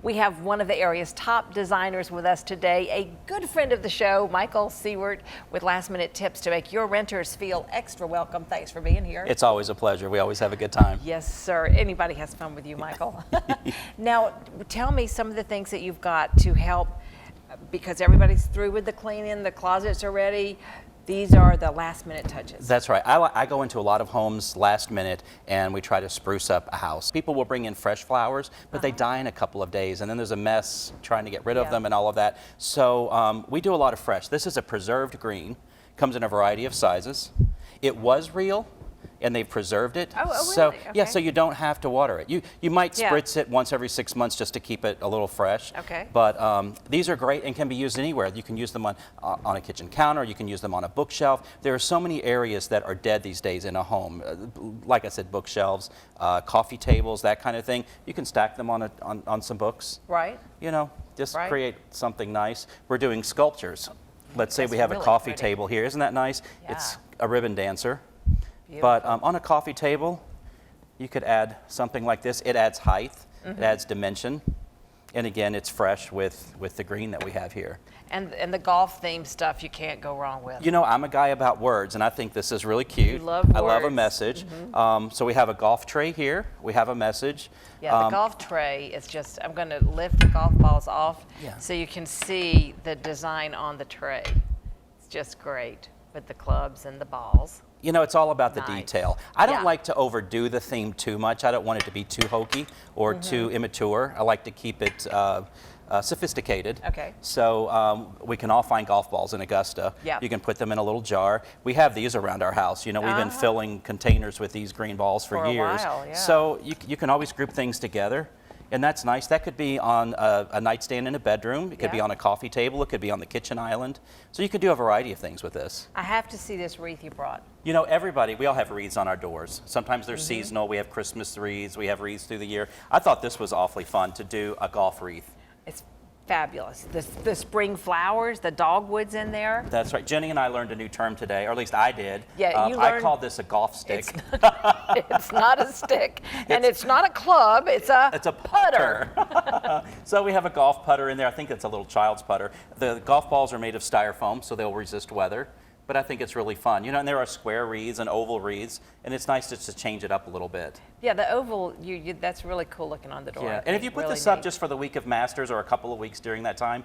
We have one of the area's top designers with us today, a good friend of the show, Michael Seward, with last-minute tips to make your renters feel extra welcome. Thanks for being here. It's always a pleasure. We always have a good time. Yes, sir. Anybody has fun with you, Michael. Now, tell me some of the things that you've got to help, because everybody's through with the cleaning, the closets are ready. These are the last-minute touches. That's right. I go into a lot of homes last minute, and we try to spruce up a house. People will bring in fresh flowers, but they die in a couple of days, and then there's a mess trying to get rid of them and all of that. So we do a lot of fresh. This is a preserved green. Comes in a variety of sizes. It was real, and they've preserved it. Oh, so really? Okay. yeah, so you don't have to water it. You might spritz it once every 6 months just to keep it a little fresh. Okay. But these are great and can be used anywhere. You can use them on a kitchen counter. You can use them on a bookshelf. There are so many areas that are dead these days in a home. Like I said, bookshelves, coffee tables, that kind of thing. You can stack them on some books. Right. You know, just create something nice. We're doing sculptures. Let's say we have a coffee table here. Isn't that nice? Yeah. It's a ribbon dancer. Beautiful. But on a coffee table, you could add something like this. It adds height, it adds dimension, and again, it's fresh with the green that we have here. And the golf themed stuff you can't go wrong with. You know, I'm a guy about words, and I think this is really cute. You love I love a words. message. So we have a golf tray here. We have a message. Yeah, the golf tray is just, I'm going to lift the golf balls off so you can see the design on the tray. It's just great with the clubs and the balls. You know, it's all about the detail. I don't like to overdo the theme too much. I don't want it to be too hokey or too immature. I like to keep it sophisticated. Okay. So we can all find golf balls in Augusta. Yeah. You can put them in a little jar. We have these around our house. You know, we've been filling containers with these green balls for years. A while, yeah. So you can always group things together. And that's nice. That could be on a nightstand in a bedroom. It could be on a coffee table. It could be on the kitchen island. So you could do a variety of things with this. I have to see this wreath you brought. You know, we all have wreaths on our doors. Sometimes they're seasonal. We have Christmas wreaths. We have wreaths through the year. I thought this was awfully fun to do a golf wreath. It's fabulous. The spring flowers, the dogwoods in there. That's right. Jenny and I learned a new term today, or at least I did. Yeah, you I learned. called this a golf stick. It's not a stick, and it's not a club. It's a putter. So we have a golf putter in there. I think it's a little child's putter. The golf balls are made of styrofoam, so they'll resist weather. But I think it's really fun. You know, and there are square wreaths and oval wreaths, and it's nice just to change it up a little bit. Yeah, the oval, that's really cool looking on the door. Yeah, and if you put this up just for the week of Masters or a couple of weeks during that time,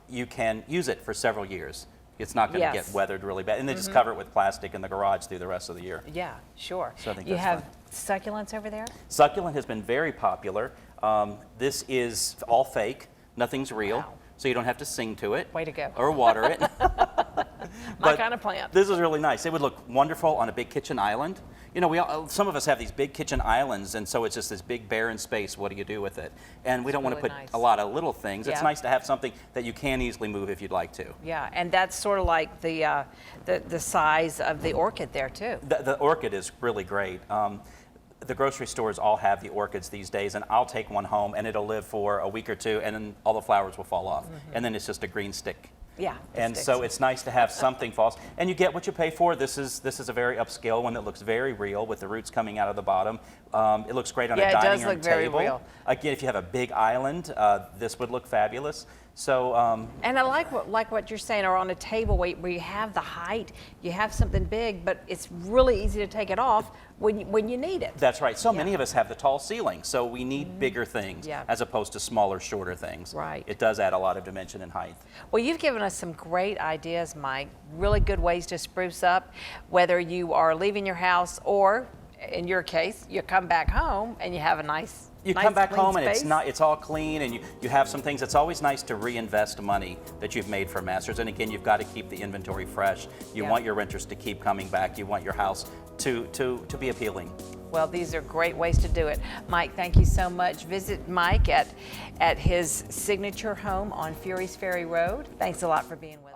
you can use it for several years. It's not going to get weathered really bad. And then just cover it with plastic in the garage through the rest of the year. Yeah, sure. So I think you that's have fun. succulents over there? Succulent has been very popular. This is all fake. Nothing's real. Wow. So you don't have to sing to it. Way to go. Or water it. My kind of plant. This is really nice. It would look wonderful on a big kitchen island. You know, some of us have these big kitchen islands, and so it's just this big barren space. What do you do with it? And we don't want to put a lot of little things. It's nice to have something that you can easily move if you'd like to. Yeah, and that's sort of like the size of the orchid there too. The orchid is really great. The grocery stores all have the orchids these days, and I'll take one home and it'll live for a week or two, and then all the flowers will fall off, and then it's just a green stick. Yeah. And so it's nice to have something false, and you get what you pay for. This is a very upscale one that looks very real with the roots coming out of the bottom. It looks great on a dining room table. Yeah, it does look very real. Again, if you have a big island, this would look fabulous. So. And I like what you're saying, or on a table where you have the height, you have something big, but it's really easy to take it off when you need it. That's right. So many of us have the tall ceiling, so we need bigger things as opposed to smaller, shorter things. Right. It does add a lot of dimension and height. Well, you've given us some great ideas, Mike. Really good ways to spruce up, whether you are leaving your house or, in your case, you come back home and you have a nice. You come back home and it's all clean, and you have some things. It's always nice to reinvest money that you've made for Masters. And again, you've got to keep the inventory fresh. You want your renters to keep coming back. You want your house to be appealing. Well, these are great ways to do it. Mike, thank you so much. Visit Mike at his signature home on Fury's Ferry Road. Thanks a lot for being with us.